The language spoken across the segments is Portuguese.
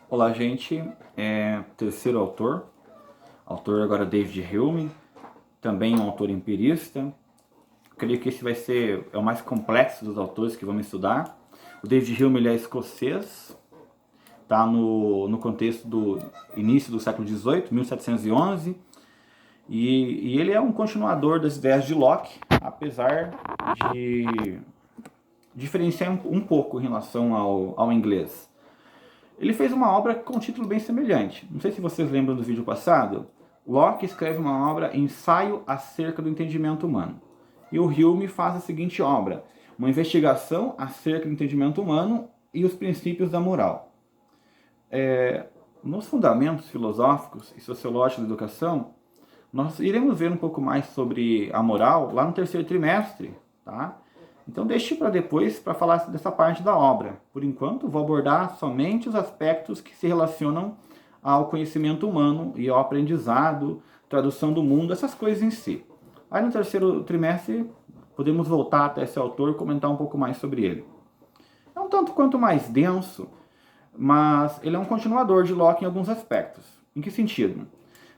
Olá, gente. Terceiro autor agora David Hume, também um autor empirista. Creio que esse vai ser o mais complexo dos autores que vamos estudar. O David Hume ele é escocês, está no contexto do início do século XVIII, 1711, e ele é um continuador das ideias de Locke, apesar de diferenciar um pouco em relação ao inglês. Ele fez uma obra com um título bem semelhante. Não sei se vocês lembram do vídeo passado. Locke escreve uma obra, Ensaio acerca do entendimento humano. E o Hume faz a seguinte obra, uma investigação acerca do entendimento humano e os princípios da moral. Nos fundamentos filosóficos e sociológicos da educação, nós iremos ver um pouco mais sobre a moral lá no terceiro trimestre, tá? Então deixe para depois para falar dessa parte da obra. Por enquanto, vou abordar somente os aspectos que se relacionam ao conhecimento humano e ao aprendizado, tradução do mundo, essas coisas em si. Aí no terceiro trimestre, podemos voltar até esse autor e comentar um pouco mais sobre ele. É um tanto quanto mais denso, mas ele é um continuador de Locke em alguns aspectos. Em que sentido?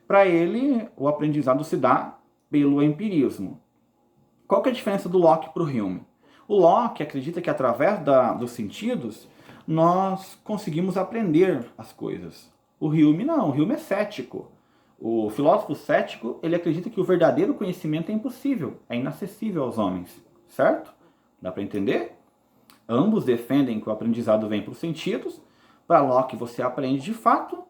Para ele, o aprendizado se dá pelo empirismo. Qual que é a diferença do Locke para o Hume? O Locke acredita que através dos sentidos nós conseguimos aprender as coisas. O Hume não, o Hume é cético. O filósofo cético, ele acredita que o verdadeiro conhecimento é impossível, é inacessível aos homens, certo? Dá para entender? Ambos defendem que o aprendizado vem pelos sentidos. Para Locke você aprende de fato.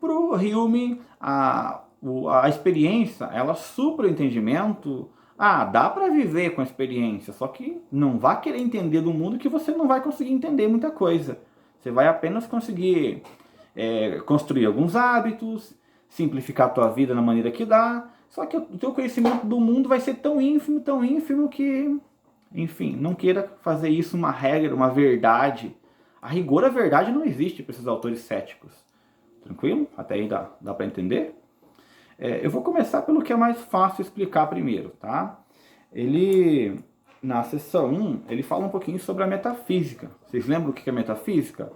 Para o Hume a experiência, ela supra o entendimento. Dá para viver com a experiência, só que não vá querer entender do mundo que você não vai conseguir entender muita coisa. Você vai apenas conseguir construir alguns hábitos, simplificar a tua vida na maneira que dá, só que o teu conhecimento do mundo vai ser tão ínfimo que, enfim, não queira fazer isso uma regra, uma verdade. A rigor, a verdade não existe para esses autores céticos. Tranquilo? Até aí dá para entender? Eu vou começar pelo que é mais fácil explicar primeiro, tá? Ele, na seção 1, ele fala um pouquinho sobre a metafísica. Vocês lembram o que é metafísica?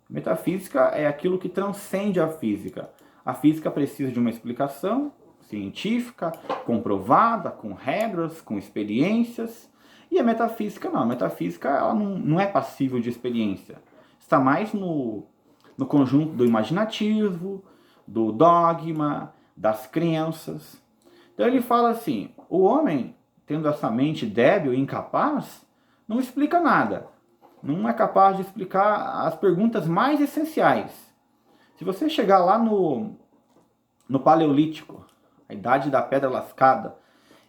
Metafísica é aquilo que transcende a física. A física precisa de uma explicação científica, comprovada, com regras, com experiências. E a metafísica não. A metafísica ela não é passível de experiência. Está mais no conjunto do imaginativo, do dogma, das crenças. Então ele fala assim, o homem, tendo essa mente débil e incapaz, não explica nada. Não é capaz de explicar as perguntas mais essenciais. Se você chegar lá no Paleolítico, a idade da pedra lascada,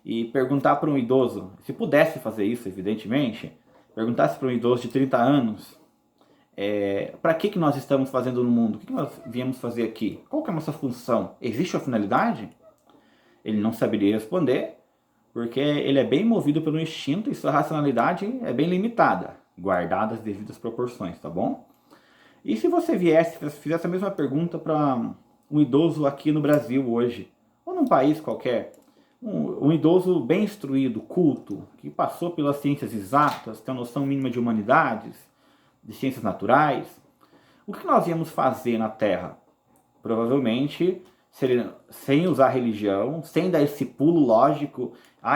e perguntar para um idoso, se pudesse fazer isso, evidentemente, perguntasse para um idoso de 30 anos, para que nós estamos fazendo no mundo? O que nós viemos fazer aqui? Qual que é a nossa função? Existe uma finalidade? Ele não saberia responder, porque ele é bem movido pelo instinto e sua racionalidade é bem limitada, guardadas as devidas proporções, tá bom? E se você fizesse a mesma pergunta para um idoso aqui no Brasil hoje, ou num país qualquer, um idoso bem instruído, culto, que passou pelas ciências exatas, tem uma noção mínima de humanidades, de ciências naturais, o que nós íamos fazer na Terra? Provavelmente, sem usar religião, sem dar esse pulo lógico,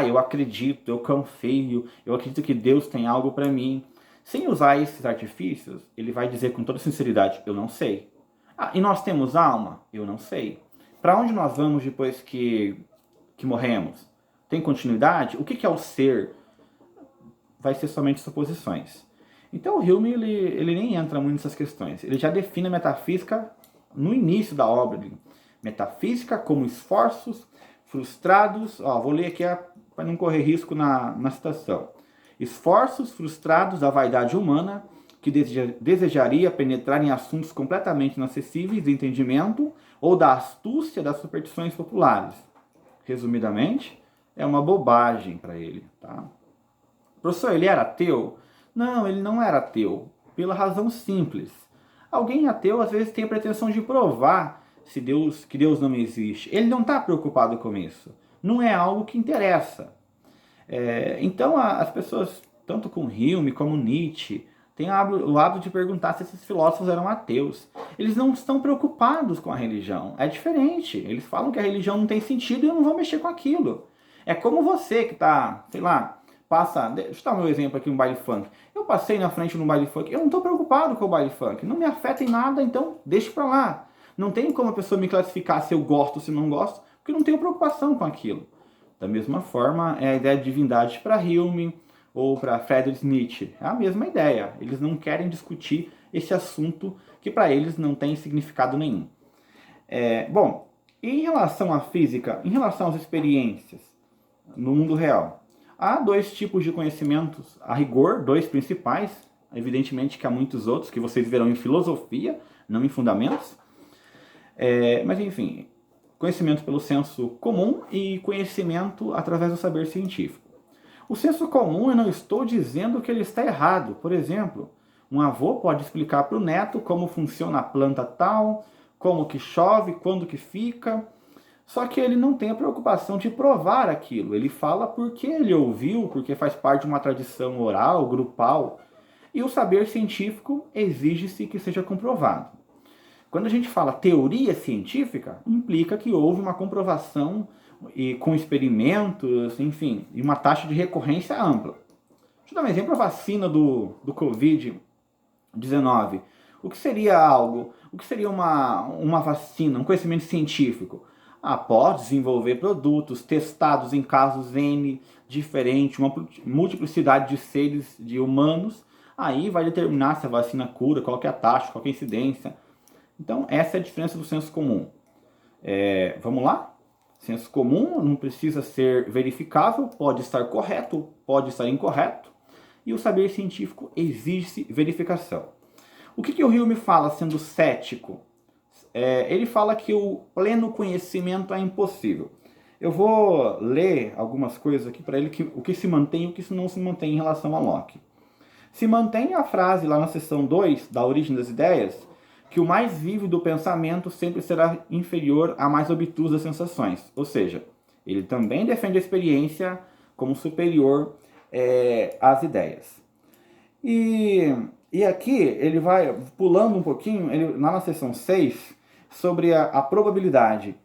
eu acredito, eu confio, eu acredito que Deus tem algo para mim. Sem usar esses artifícios, ele vai dizer com toda sinceridade, eu não sei. E nós temos alma? Eu não sei. Para onde nós vamos depois que morremos? Tem continuidade? O que é o ser? Vai ser somente suposições. Então o Hume ele nem entra muito nessas questões. Ele já define a metafísica no início da obra dele. Metafísica como esforços frustrados. Vou ler aqui para não correr risco na citação. Esforços frustrados da vaidade humana que desejaria penetrar em assuntos completamente inacessíveis de entendimento ou da astúcia das superstições populares. Resumidamente, é uma bobagem para ele. Tá? Professor, ele era ateu? Não, ele não era ateu, pela razão simples. Alguém ateu às vezes tem a pretensão de provar que Deus não existe. Ele não está preocupado com isso. Não é algo que interessa. Então as pessoas, tanto com Hume como Nietzsche, têm o hábito de perguntar se esses filósofos eram ateus. Eles não estão preocupados com a religião. É diferente. Eles falam que a religião não tem sentido e eu não vou mexer com aquilo. É como você que está, sei lá, passa... Deixa eu dar meu exemplo aqui no baile funk. Eu passei na frente no baile funk, eu não estou preocupado com o baile funk. Não me afeta em nada, então deixa pra lá. Não tem como a pessoa me classificar se eu gosto ou se não gosto, porque eu não tenho preocupação com aquilo. Da mesma forma, é a ideia de divindade para Hume ou para Friedrich Nietzsche. É a mesma ideia. Eles não querem discutir esse assunto que para eles não tem significado nenhum. Bom, em relação à física, em relação às experiências no mundo real, há dois tipos de conhecimentos, a rigor, dois principais, evidentemente que há muitos outros que vocês verão em filosofia, não em fundamentos, mas enfim, conhecimento pelo senso comum e conhecimento através do saber científico. O senso comum, eu não estou dizendo que ele está errado. Por exemplo, um avô pode explicar para o neto como funciona a planta tal, como que chove, quando que fica. Só que ele não tem a preocupação de provar aquilo. Ele fala porque ele ouviu, porque faz parte de uma tradição oral, grupal. E o saber científico exige-se que seja comprovado. Quando a gente fala teoria científica, implica que houve uma comprovação e com experimentos, enfim, e uma taxa de recorrência ampla. Deixa eu dar um exemplo, a vacina do Covid-19. O que seria algo? O que seria uma vacina, um conhecimento científico? Após desenvolver produtos testados em casos N diferentes, uma multiplicidade de seres, de humanos, aí vai determinar se a vacina cura, qual que é a taxa, qual que é a incidência. Então, essa é a diferença do senso comum. Vamos lá? Senso comum não precisa ser verificável, pode estar correto, pode estar incorreto. E o saber científico exige verificação. O que o Hume fala sendo cético? Ele fala que o pleno conhecimento é impossível. Eu vou ler algumas coisas aqui para ele, o que se mantém e o que não se mantém em relação a Locke. Se mantém a frase lá na seção 2, da origem das ideias, que o mais vívido do pensamento sempre será inferior à mais obtusa das sensações. Ou seja, ele também defende a experiência como superior às ideias. E aqui ele vai pulando um pouquinho, lá na seção 6, sobre a probabilidade.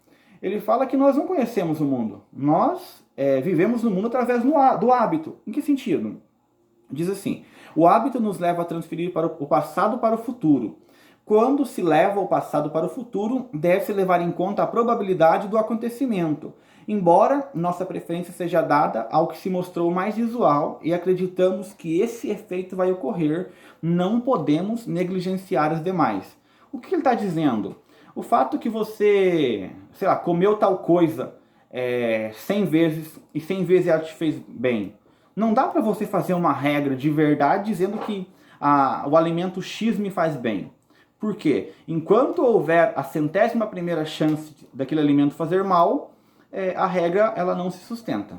Ele fala que nós não conhecemos o mundo. Nós vivemos no mundo através do hábito. Em que sentido? Diz assim, o hábito nos leva a transferir o passado para o futuro. Quando se leva o passado para o futuro, deve-se levar em conta a probabilidade do acontecimento, embora nossa preferência seja dada ao que se mostrou mais visual e acreditamos que esse efeito vai ocorrer, não podemos negligenciar as demais. O que ele está dizendo? O fato que você, sei lá, comeu tal coisa 100 vezes e 100 vezes ela te fez bem. Não dá para você fazer uma regra de verdade dizendo que o alimento X me faz bem. Por quê? Enquanto houver a 100ª primeira chance daquele alimento fazer mal, a regra ela não se sustenta.